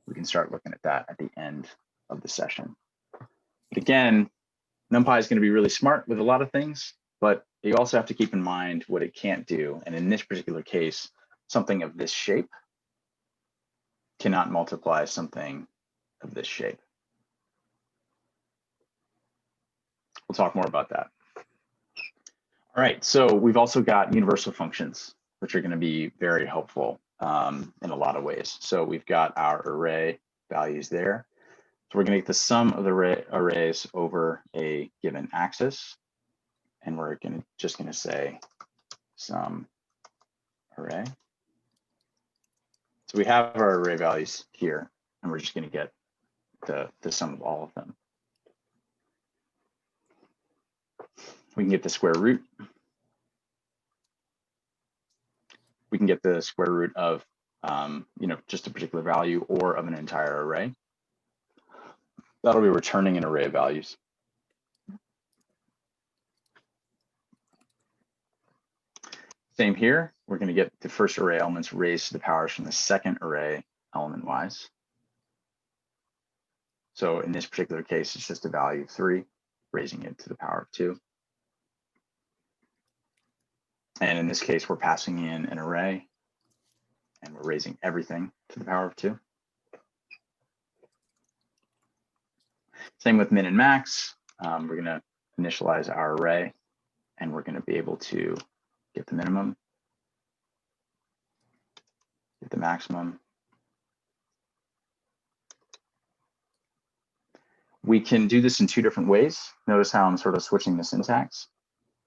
we can start looking at that at the end of the session. But again, NumPy is going to be really smart with a lot of things, but you also have to keep in mind what it can't do. And in this particular case, something of this shape cannot multiply something of this shape. We'll talk more about that. All right, so we've also got universal functions, which are going to be very helpful in a lot of ways. So we've got our array values there. So we're going to get the sum of the arrays over a given axis, and we're just going to say sum array. So we have our array values here, and we're just going to get the sum of all of them. We can get the square root. We can get the square root of just a particular value or of an entire array. That'll be returning an array of values. Same here. We're going to get the first array elements raised to the powers from the second array element wise. So in this particular case, it's just a value of 3, raising it to the power of 2. And in this case, we're passing in an array, and we're raising everything to the power of 2. Same with min and max. We're going to initialize our array, and we're going to be able to get the minimum, get the maximum. We can do this in 2 different ways. Notice how I'm sort of switching the syntax.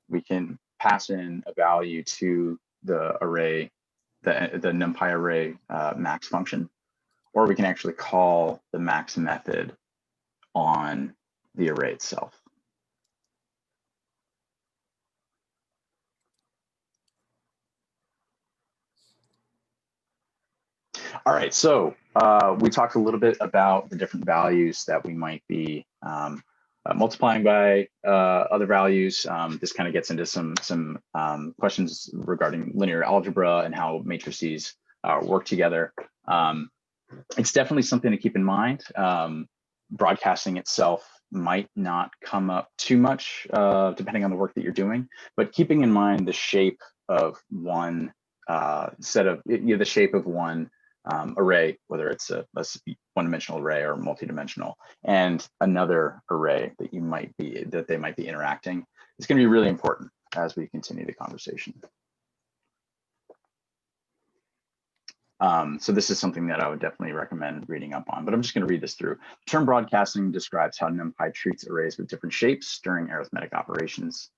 We can pass in a value to the array, the NumPy array max function, or we can actually call the max method on the array itself. All right, so we talked a little bit about the different values that we might be multiplying by other values. This kind of gets into some questions regarding linear algebra and how matrices work together. It's definitely something to keep in mind. Broadcasting itself might not come up too much depending on the work that you're doing, but keeping in mind the shape of one set of, the shape of one array, whether it's a one-dimensional array or multi-dimensional, and another array that they might be interacting, is going to be really important as we continue the conversation. So this is something that I would definitely recommend reading up on, but I'm just going to read this through. The term broadcasting describes how NumPy treats arrays with different shapes during arithmetic operations.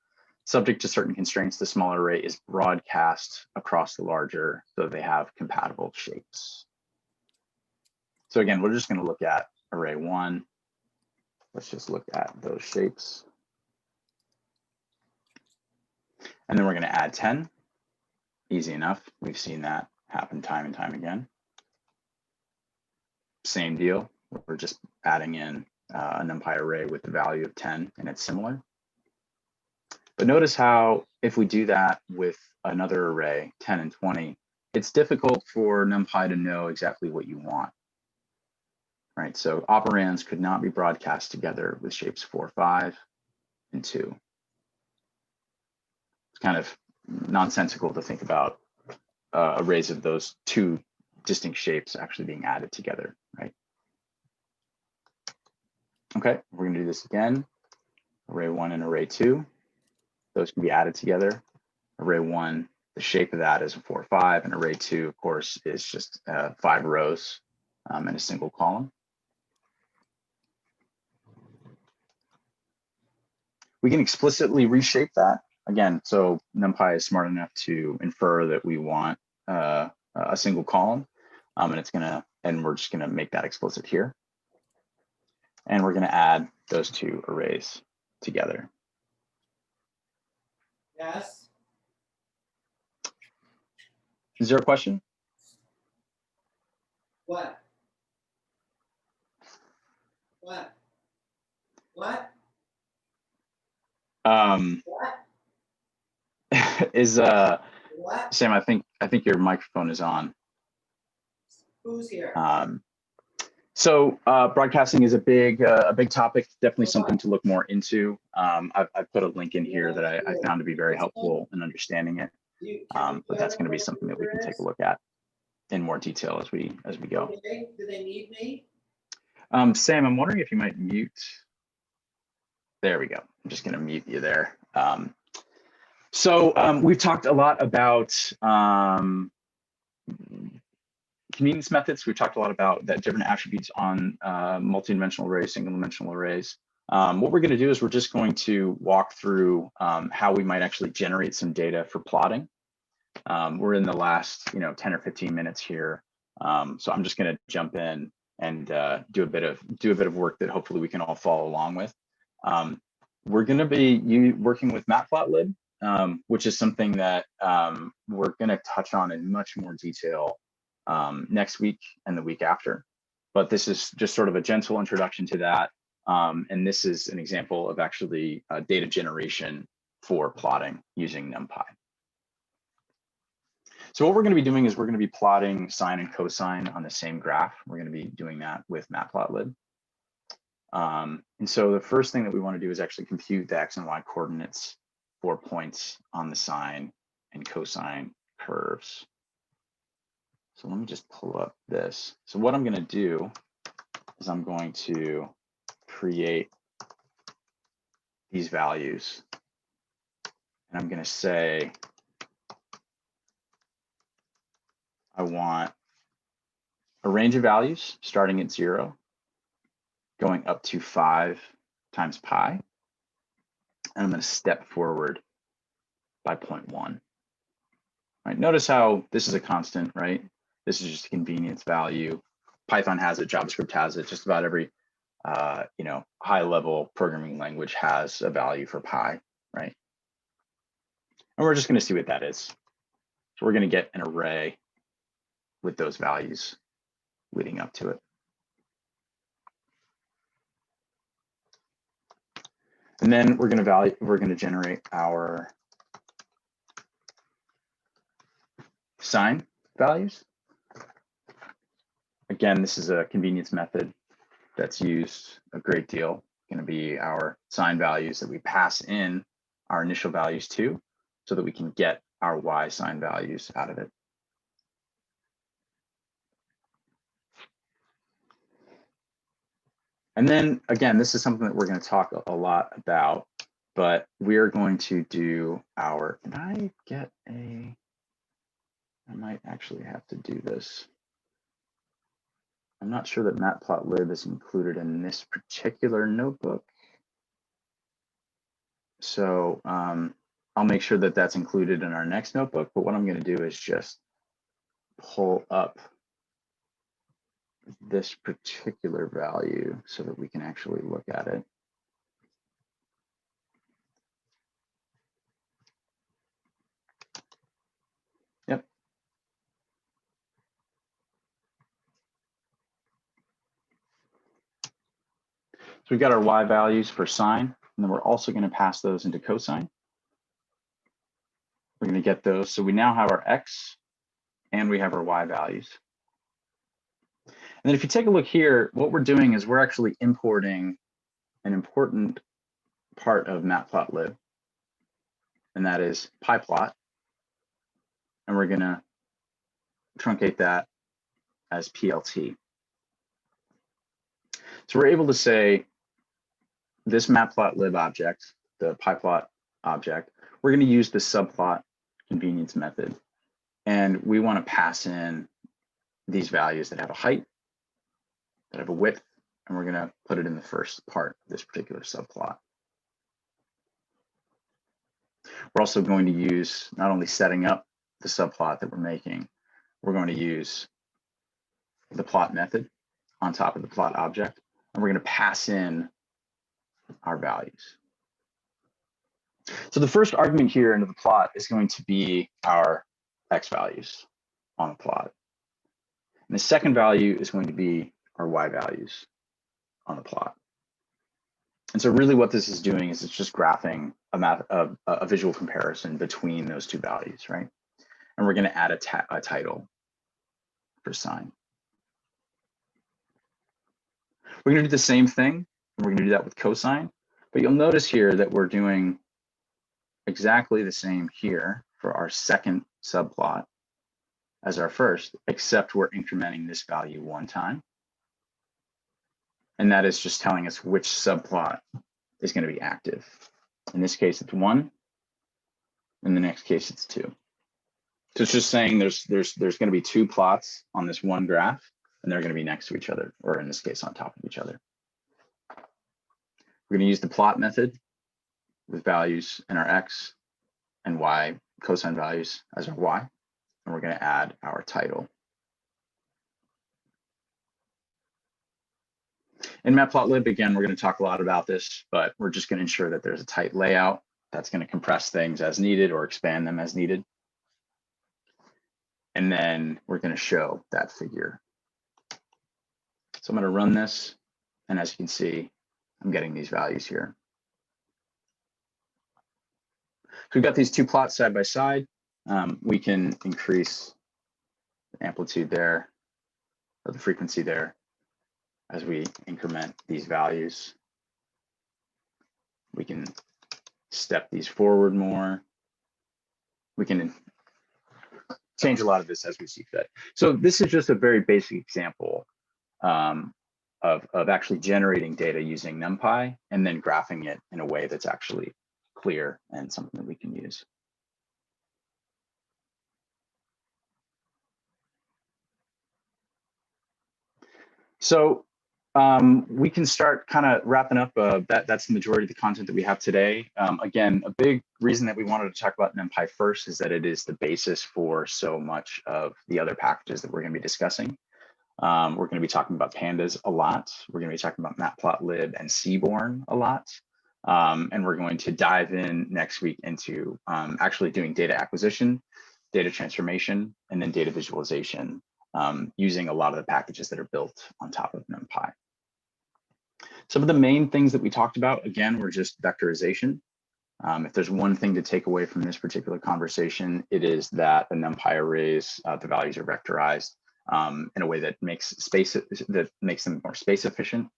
Subject to certain constraints, the smaller array is broadcast across the larger so they have compatible shapes. So again, we're just going to look at array 1. Let's just look at those shapes. And then we're going to add 10. Easy enough. We've seen that happen time and time again. Same deal. We're just adding in a NumPy array with the value of 10, and it's similar. But notice how if we do that with another array, 10 and 20, it's difficult for NumPy to know exactly what you want. Right, so operands could not be broadcast together with shapes 4, 5, and 2. It's kind of nonsensical to think about arrays of those 2 distinct shapes actually being added together, right? Okay, we're going to do this again. Array 1 and array 2. Those can be added together. Array 1, the shape of that is a 4, 5, and array 2, of course, is just 5 rows and a single column. We can explicitly reshape that. Again, so NumPy is smart enough to infer that we want a single column, and we're just gonna make that explicit here. And we're gonna add those 2 arrays together. Yes. Is there a question? What? What? What? What? Is What? Sam, I think your microphone is on. Who's here? So broadcasting is a big topic, definitely something to look more into. I've put a link in here that I found to be very helpful in understanding it. But that's going to be something that we can take a look at in more detail as we go. Do they need me? Sam, I'm wondering if you might mute. There we go. I'm just going to mute you there. So we've talked a lot about convenience methods. We've talked a lot about that different attributes on multi-dimensional arrays, single-dimensional arrays. What we're going to do is we're just going to walk through how we might actually generate some data for plotting. We're in the last 10 or 15 minutes here, so I'm just going to jump in and do a bit of work that hopefully we can all follow along with. We're going to be working with Matplotlib, which is something that we're going to touch on in much more detail next week and the week after. But this is just sort of a gentle introduction to that. And this is an example of actually data generation for plotting using NumPy. So what we're going to be doing is we're going to be plotting sine and cosine on the same graph. We're going to be doing that with Matplotlib. And so the first thing that we want to do is actually compute the x and y coordinates for points on the sine and cosine curves. So let me just pull up this. So what I'm going to do is I'm going to create these values. And I'm going to say, I want a range of values starting at 0, going up to 5 times pi. And I'm going to step forward by 0.1. Right, notice how this is a constant, right? This is just a convenience value. Python has it, JavaScript has it, just about every high-level programming language has a value for pi, right? And we're just going to see what that is. So we're going to get an array with those values leading up to it. And then we're going to generate our sine values. Again, this is a convenience method that's used a great deal. Going to be our sine values that we pass in our initial values to, so that we can get our y sine values out of it. And then again, this is something that we're going to talk a lot about, but we're going to do our, I might actually have to do this. I'm not sure that Matplotlib is included in this particular notebook. So I'll make sure that that's included in our next notebook. But what I'm going to do is just pull up this particular value so that we can actually look at it. Yep. So we've got our y values for sine, and then we're also going to pass those into cosine. We're going to get those. So we now have our x and we have our y values. And then if you take a look here, what we're doing is we're actually importing an important part of Matplotlib, and that is pyplot. And we're going to truncate that as PLT. So we're able to say this Matplotlib object, the pyplot object, we're going to use the subplot convenience method. And we want to pass in these values that have a height, that have a width, and we're going to put it in the first part of this particular subplot. We're also going to use not only setting up the subplot that we're making, we're going to use the plot method on top of the plot object, and we're going to pass in our values. So the first argument here into the plot is going to be our x values on the plot. And the second value is going to be our y values on the plot. And so really what this is doing is it's just graphing a visual comparison between those two values, right? And we're going to add a title for sine. We're going to do the same thing. We're going to do that with cosine, but you'll notice here that we're doing exactly the same here for our second subplot as our first, except we're incrementing this value one time. And that is just telling us which subplot is going to be active. In this case, it's 1. In the next case, it's 2. So it's just saying there's going to be 2 plots on this one graph, and they're going to be next to each other, or in this case, on top of each other. We're going to use the plot method with values in our x and y cosine values as our y, and we're going to add our title. In Matplotlib, again, we're going to talk a lot about this, but we're just going to ensure that there's a tight layout that's going to compress things as needed or expand them as needed. And then we're going to show that figure. So I'm going to run this, and as you can see, I'm getting these values here. So we've got these 2 plots side by side. We can increase the amplitude there, or the frequency there, as we increment these values. We can step these forward more. We can change a lot of this as we see fit. So this is just a very basic example of actually generating data using NumPy and then graphing it in a way that's actually clear and something that we can use. So we can start kind of wrapping up. That's the majority of the content that we have today. Again, a big reason that we wanted to talk about NumPy first is that it is the basis for so much of the other packages that we're going to be discussing. We're going to be talking about Pandas a lot. We're going to be talking about Matplotlib and Seaborn a lot. And we're going to dive in next week into actually doing data acquisition, data transformation, and then data visualization using a lot of the packages that are built on top of NumPy. Some of the main things that we talked about, again, were just vectorization. If there's one thing to take away from this particular conversation, it is that the NumPy arrays, the values are vectorized in a way that makes them more space efficient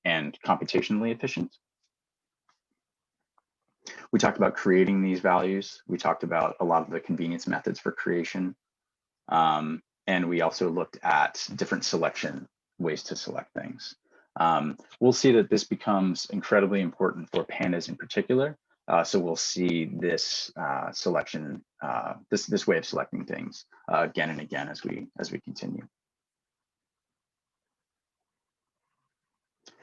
and computationally efficient. We talked about creating these values. We talked about a lot of the convenience methods for creation. And we also looked at different selection ways to select things. We'll see that this becomes incredibly important for Pandas in particular. So we'll see this selection, this way of selecting things again and again as we continue.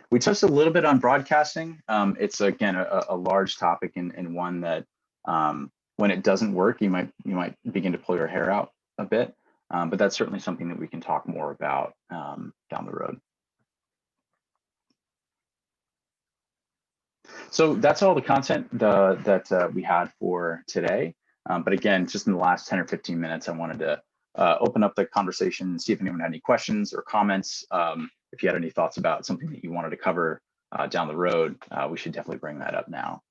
We touched a little bit on broadcasting. It's again a large topic and one that when it doesn't work, you might begin to pull your hair out a bit. But that's certainly something that we can talk more about down the road. So that's all the content that we had for today. But again, just in the last 10 or 15 minutes, I wanted to open up the conversation, see if anyone had any questions or comments. If you had any thoughts about something that you wanted to cover down the road, we should definitely bring that up now.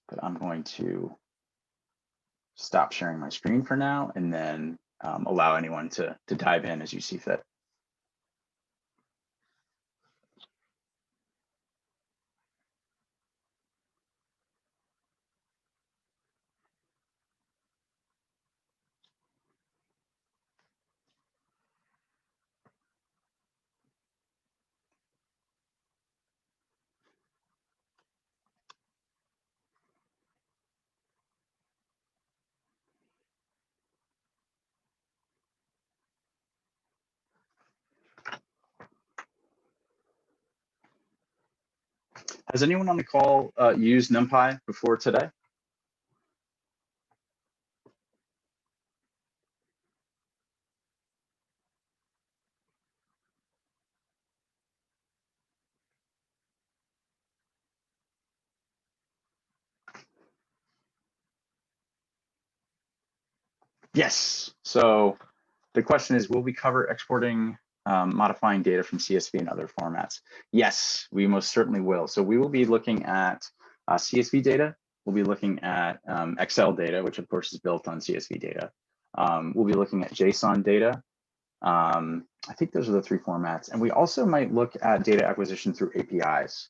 But I'm going to stop sharing my screen for now and then allow anyone to dive in as you see fit. Has anyone on the call used NumPy before today? Yes. So the question is, will we cover exporting, modifying data from CSV and other formats? Yes, we most certainly will. So we will be looking at CSV data. We'll be looking at Excel data, which of course is built on CSV data. We'll be looking at JSON data. I think those are the 3 formats. And we also might look at data acquisition through APIs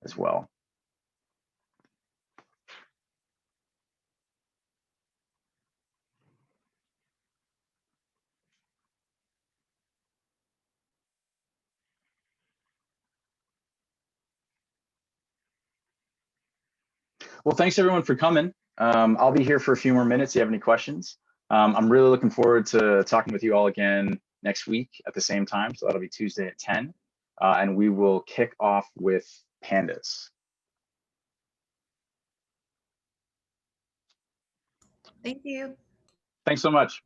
as well. Well, thanks everyone for coming. I'll be here for a few more minutes if you have any questions. I'm really looking forward to talking with you all again next week at the same time. So that'll be Tuesday at 10. And we will kick off with Pandas. Thank you. Thanks so much.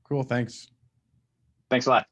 Cool, thanks. Thanks a lot.